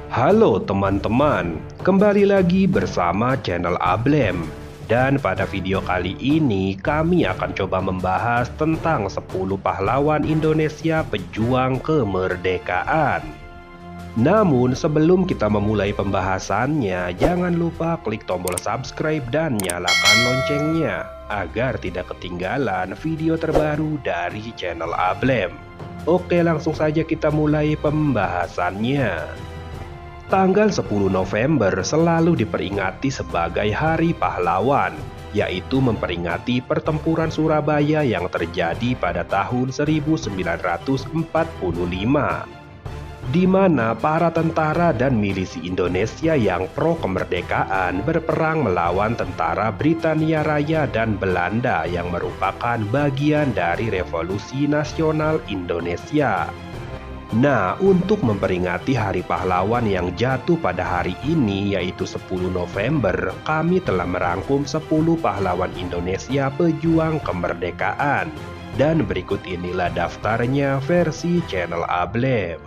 Halo teman-teman, kembali lagi bersama channel Ablem. Dan pada video kali ini kami akan coba membahas tentang 10 pahlawan Indonesia pejuang kemerdekaan. Namun sebelum kita memulai pembahasannya, jangan lupa klik tombol subscribe dan nyalakan loncengnya agar tidak ketinggalan video terbaru dari channel Ablem. Oke, langsung saja kita mulai pembahasannya. Tanggal 10 November selalu diperingati sebagai Hari Pahlawan, yaitu memperingati pertempuran Surabaya yang terjadi pada tahun 1945, di mana para tentara dan milisi Indonesia yang pro kemerdekaan berperang melawan tentara Britania Raya dan Belanda yang merupakan bagian dari Revolusi Nasional Indonesia. Nah, untuk memperingati Hari Pahlawan yang jatuh pada hari ini yaitu 10 November, kami telah merangkum 10 pahlawan Indonesia pejuang kemerdekaan. Dan berikut inilah daftarnya versi channel Ablem.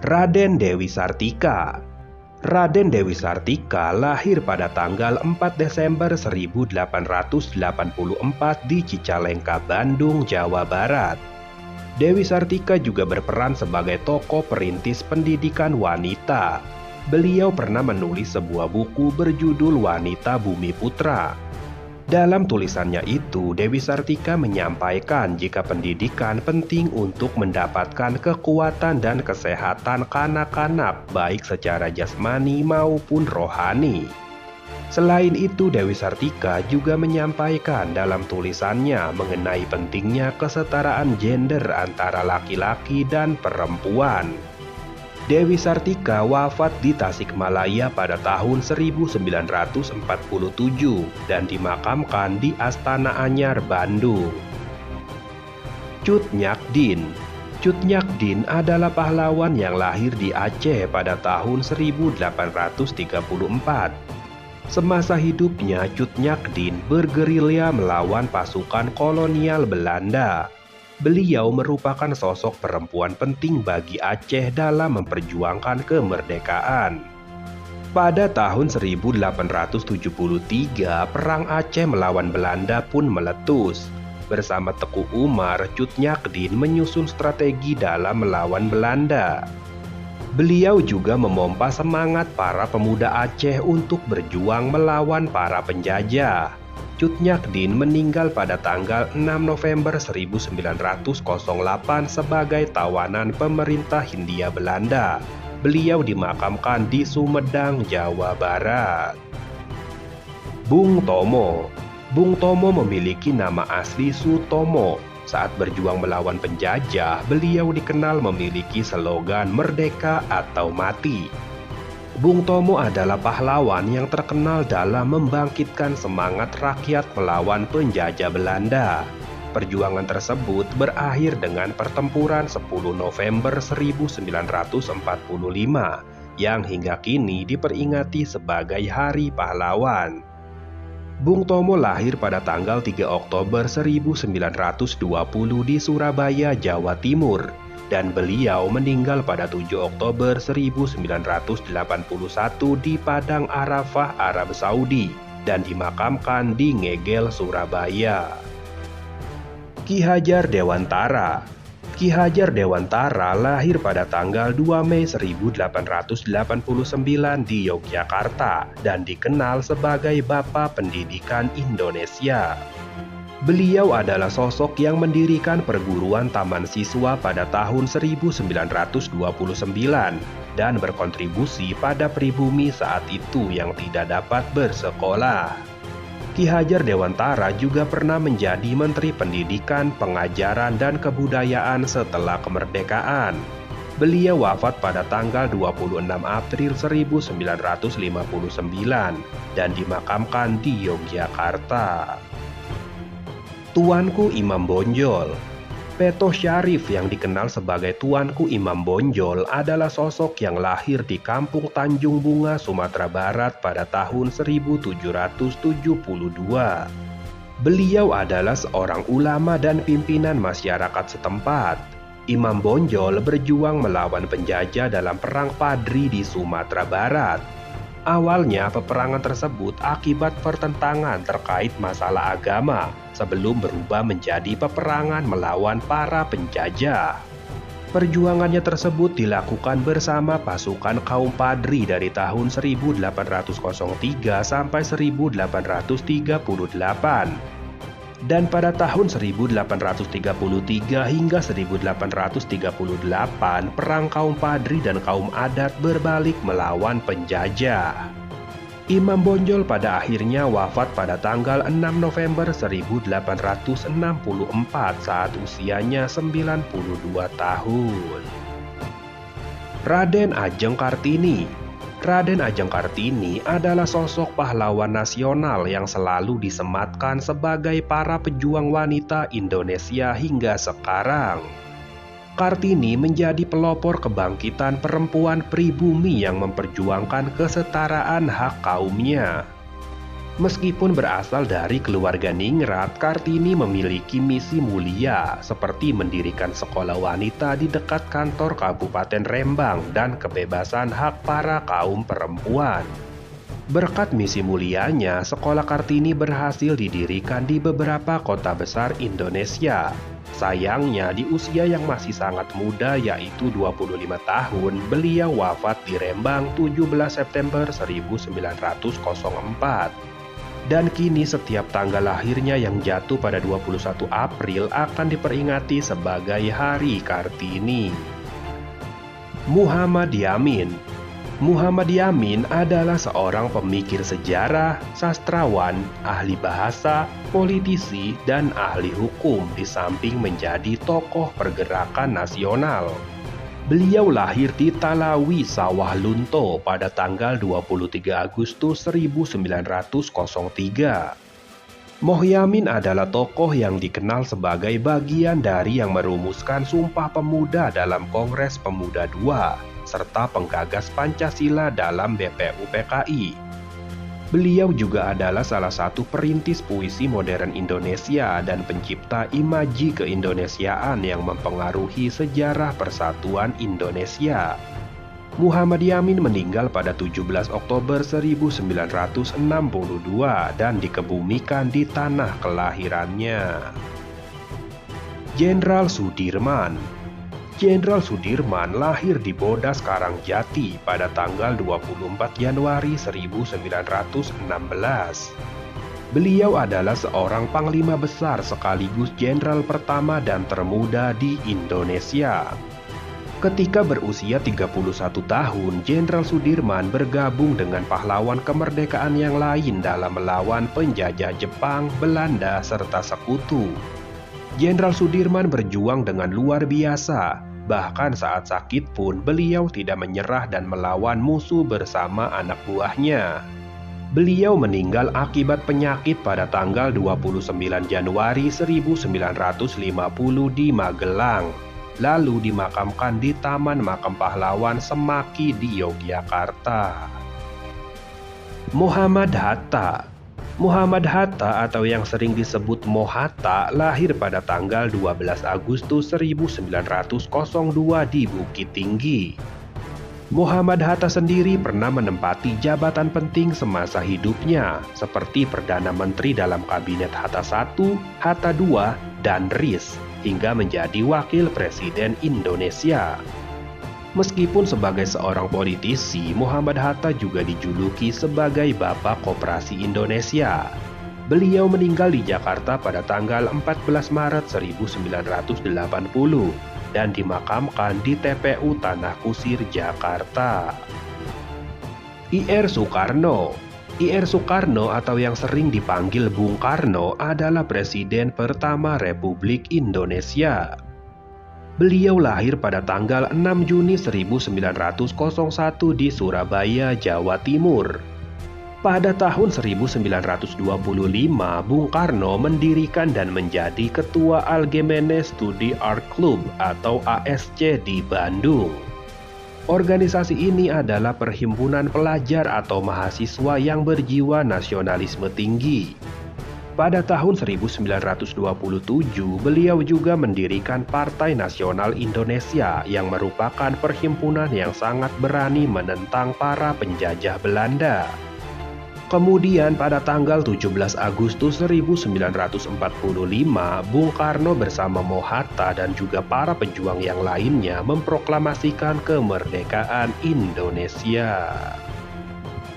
Raden Dewi Sartika. Raden Dewi Sartika lahir pada tanggal 4 Desember 1884 di Cicalengka, Bandung, Jawa Barat. Dewi Sartika juga berperan sebagai tokoh perintis pendidikan wanita. Beliau pernah menulis sebuah buku berjudul Wanita Bumi Putra. Dalam tulisannya itu, Dewi Sartika menyampaikan jika pendidikan penting untuk mendapatkan kekuatan dan kesehatan kanak-kanak baik secara jasmani maupun rohani. Selain itu, Dewi Sartika juga menyampaikan dalam tulisannya mengenai pentingnya kesetaraan gender antara laki-laki dan perempuan. Dewi Sartika wafat di Tasikmalaya pada tahun 1947 dan dimakamkan di Astana Anyar, Bandung. Cut Nyak Dien. Cut Nyak Dien adalah pahlawan yang lahir di Aceh pada tahun 1834. Semasa hidupnya, Cut Nyak Dien bergerilya melawan pasukan kolonial Belanda. Beliau merupakan sosok perempuan penting bagi Aceh dalam memperjuangkan kemerdekaan. Pada tahun 1873, Perang Aceh melawan Belanda pun meletus. Bersama Teku Umar, Cut Nyak Dien menyusun strategi dalam melawan Belanda. Beliau juga memompa semangat para pemuda Aceh untuk berjuang melawan para penjajah. Cut Nyak Dien meninggal pada tanggal 6 November 1908 sebagai tawanan pemerintah Hindia Belanda. Beliau dimakamkan di Sumedang, Jawa Barat. Bung Tomo. Bung Tomo memiliki nama asli Sutomo. Saat berjuang melawan penjajah, beliau dikenal memiliki slogan "Merdeka atau Mati". Bung Tomo adalah pahlawan yang terkenal dalam membangkitkan semangat rakyat melawan penjajah Belanda. Perjuangan tersebut berakhir dengan pertempuran 10 November 1945 yang hingga kini diperingati sebagai Hari Pahlawan. Bung Tomo lahir pada tanggal 3 Oktober 1920 di Surabaya, Jawa Timur, dan beliau meninggal pada 7 Oktober 1981 di Padang Arafah, Arab Saudi, dan dimakamkan di Ngegel, Surabaya. Ki Hajar Dewantara. Ki Hajar Dewantara lahir pada tanggal 2 Mei 1889 di Yogyakarta dan dikenal sebagai Bapak Pendidikan Indonesia. Beliau adalah sosok yang mendirikan perguruan taman siswa pada tahun 1929 dan berkontribusi pada pribumi saat itu yang tidak dapat bersekolah. Ki Hajar Dewantara juga pernah menjadi Menteri Pendidikan, Pengajaran, dan Kebudayaan setelah kemerdekaan. Beliau wafat pada tanggal 26 April 1959 dan dimakamkan di Yogyakarta. Tuanku Imam Bonjol. Peto Syarif yang dikenal sebagai Tuanku Imam Bonjol adalah sosok yang lahir di Kampung Tanjung Bunga, Sumatera Barat pada tahun 1772. Beliau adalah seorang ulama dan pimpinan masyarakat setempat. Imam Bonjol berjuang melawan penjajah dalam Perang Padri di Sumatera Barat. Awalnya peperangan tersebut akibat pertentangan terkait masalah agama sebelum berubah menjadi peperangan melawan para penjajah. Perjuangannya tersebut dilakukan bersama pasukan kaum Padri dari tahun 1803 sampai 1838. Dan pada tahun 1833 hingga 1838, perang kaum Padri dan kaum adat berbalik melawan penjajah. Imam Bonjol pada akhirnya wafat pada tanggal 6 November 1864 saat usianya 92 tahun. Raden Ajeng Kartini. Raden Ajeng Kartini adalah sosok pahlawan nasional yang selalu disematkan sebagai para pejuang wanita Indonesia hingga sekarang. Kartini menjadi pelopor kebangkitan perempuan pribumi yang memperjuangkan kesetaraan hak kaumnya. Meskipun berasal dari keluarga ningrat, Kartini memiliki misi mulia seperti mendirikan sekolah wanita di dekat kantor Kabupaten Rembang dan kebebasan hak para kaum perempuan. Berkat misi mulianya, sekolah Kartini berhasil didirikan di beberapa kota besar Indonesia. Sayangnya di usia yang masih sangat muda yaitu 25 tahun, beliau wafat di Rembang 17 September 1904. Dan kini setiap tanggal lahirnya yang jatuh pada 21 April akan diperingati sebagai Hari Kartini. Muhammad Yamin. Muhammad Yamin adalah seorang pemikir sejarah, sastrawan, ahli bahasa, politisi, dan ahli hukum di samping menjadi tokoh pergerakan nasional. Beliau lahir di Talawi, Sawah Lunto pada tanggal 23 Agustus 1903. Mohyamin adalah tokoh yang dikenal sebagai bagian dari yang merumuskan Sumpah Pemuda dalam Kongres Pemuda II, serta penggagas Pancasila dalam BPU PKI. Beliau juga adalah salah satu perintis puisi modern Indonesia dan pencipta imaji keindonesiaan yang mempengaruhi sejarah persatuan Indonesia. Muhammad Yamin meninggal pada 17 Oktober 1962 dan dikebumikan di tanah kelahirannya. Jenderal Sudirman. Jenderal Sudirman lahir di Bodas Karangjati pada tanggal 24 Januari 1916. Beliau adalah seorang panglima besar sekaligus jenderal pertama dan termuda di Indonesia. Ketika berusia 31 tahun, Jenderal Sudirman bergabung dengan pahlawan kemerdekaan yang lain dalam melawan penjajah Jepang, Belanda, serta sekutu. Jenderal Sudirman berjuang dengan luar biasa. Bahkan saat sakit pun beliau tidak menyerah dan melawan musuh bersama anak buahnya. Beliau meninggal akibat penyakit pada tanggal 29 Januari 1950 di Magelang, lalu dimakamkan di Taman Makam Pahlawan Semaki di Yogyakarta. Muhammad Hatta. Muhammad Hatta atau yang sering disebut Mohatta lahir pada tanggal 12 Agustus 1902 di Bukit Tinggi. Muhammad Hatta sendiri pernah menempati jabatan penting semasa hidupnya seperti Perdana Menteri dalam Kabinet Hatta I, Hatta II, dan RIS hingga menjadi Wakil Presiden Indonesia. Meskipun sebagai seorang politisi, Muhammad Hatta juga dijuluki sebagai Bapak Koperasi Indonesia. Beliau meninggal di Jakarta pada tanggal 14 Maret 1980 dan dimakamkan di TPU Tanah Kusir, Jakarta. Ir Soekarno. Ir Soekarno atau yang sering dipanggil Bung Karno adalah Presiden pertama Republik Indonesia. Beliau lahir pada tanggal 6 Juni 1901 di Surabaya, Jawa Timur. Pada tahun 1925, Bung Karno mendirikan dan menjadi Ketua Algemene Studi Art Club atau ASC di Bandung. Organisasi ini adalah perhimpunan pelajar atau mahasiswa yang berjiwa nasionalisme tinggi. Pada tahun 1927, beliau juga mendirikan Partai Nasional Indonesia yang merupakan perhimpunan yang sangat berani menentang para penjajah Belanda. Kemudian pada tanggal 17 Agustus 1945, Bung Karno bersama Mohatta dan juga para pejuang yang lainnya memproklamasikan kemerdekaan Indonesia.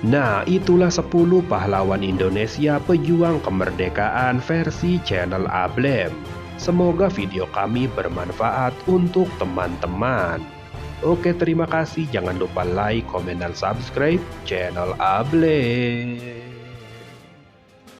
Nah, itulah 10 pahlawan Indonesia pejuang kemerdekaan versi channel Ablem. Semoga video kami bermanfaat untuk teman-teman. Oke, terima kasih. Jangan lupa like, komen, dan subscribe channel Ablem.